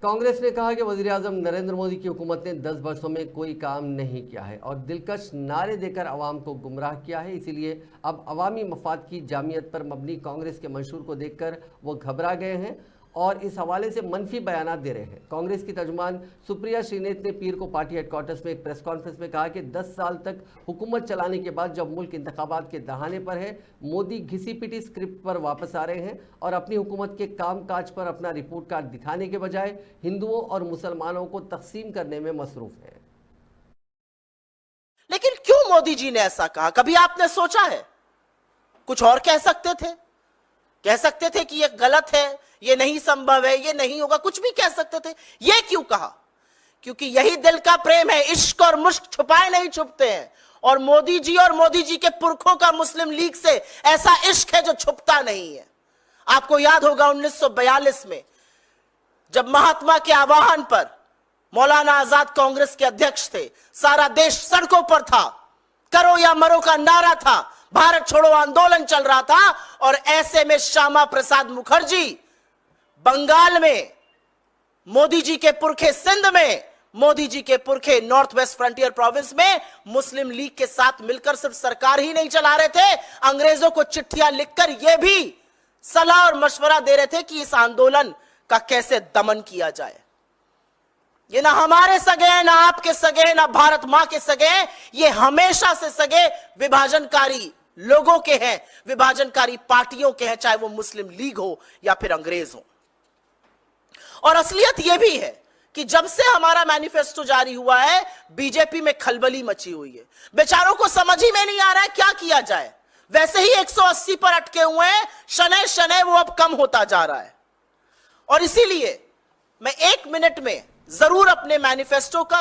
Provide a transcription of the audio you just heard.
कांग्रेस ने कहा कि वज़ीर-ए-आज़म नरेंद्र मोदी की हुकूमत ने 10 वर्षों में कोई काम नहीं किया है और दिलकश नारे देकर अवाम को गुमराह किया है। इसीलिए अब अवामी मफाद की जामियत पर मबनी कांग्रेस के मंशूर को देखकर वो घबरा गए हैं और इस हवाले से मनफी बयानात दे रहे हैं। कांग्रेस की तर्जुमान सुप्रिया श्रीनेत ने पीर को पार्टी हेडक्वार्टर्स में एक प्रेस कॉन्फ्रेंस में कहा कि 10 साल तक हुकूमत चलाने के बाद जब मुल्क इंतखाबात के दहाने पर है, मोदी घिसी पिटी स्क्रिप्ट पर वापस आ रहे हैं और अपनी हुकूमत के काम काज पर अपना रिपोर्ट कार्ड दिखाने के बजाय हिंदुओं और मुसलमानों को तकसीम करने में मसरूफ है। लेकिन क्यों मोदी जी ने ऐसा कहा? कभी आपने सोचा है? कुछ और कह सकते थे कि यह गलत है, ये नहीं संभव है, ये नहीं होगा, कुछ भी कह सकते थे। ये क्यों कहा? क्योंकि यही दिल का प्रेम है। इश्क और मुश्क छुपाए नहीं छुपते हैं और मोदी जी के पुरखों का मुस्लिम लीग से ऐसा इश्क है जो छुपता नहीं है। आपको याद होगा 1942 में जब महात्मा के आह्वान पर मौलाना आजाद कांग्रेस के अध्यक्ष थे, सारा देश सड़कों पर था, करो या मरो का नारा था, भारत छोड़ो आंदोलन चल रहा था और ऐसे में श्यामा प्रसाद मुखर्जी बंगाल में, मोदी जी के पुरखे सिंध में, मोदी जी के पुरखे नॉर्थ वेस्ट फ्रंटियर प्रोविंस में मुस्लिम लीग के साथ मिलकर सिर्फ सरकार ही नहीं चला रहे थे, अंग्रेजों को चिट्ठियां लिखकर यह भी सलाह और मशवरा दे रहे थे कि इस आंदोलन का कैसे दमन किया जाए। ये ना हमारे सगे हैं, ना आपके सगे हैं, ना भारत मां के सगे हैं, ये हमेशा से सगे विभाजनकारी लोगों के हैं, विभाजनकारी पार्टियों के हैं, चाहे वो मुस्लिम लीग हो या फिर अंग्रेज हो। और असलियत यह भी है कि जब से हमारा मैनिफेस्टो जारी हुआ है, बीजेपी में खलबली मची हुई है। बेचारों को समझ ही में नहीं आ रहा है क्या किया जाए। वैसे ही 180 पर अटके हुए हैं, शनै शनै वो अब कम होता जा रहा है। और इसीलिए मैं 1 मिनट में जरूर अपने मैनिफेस्टो का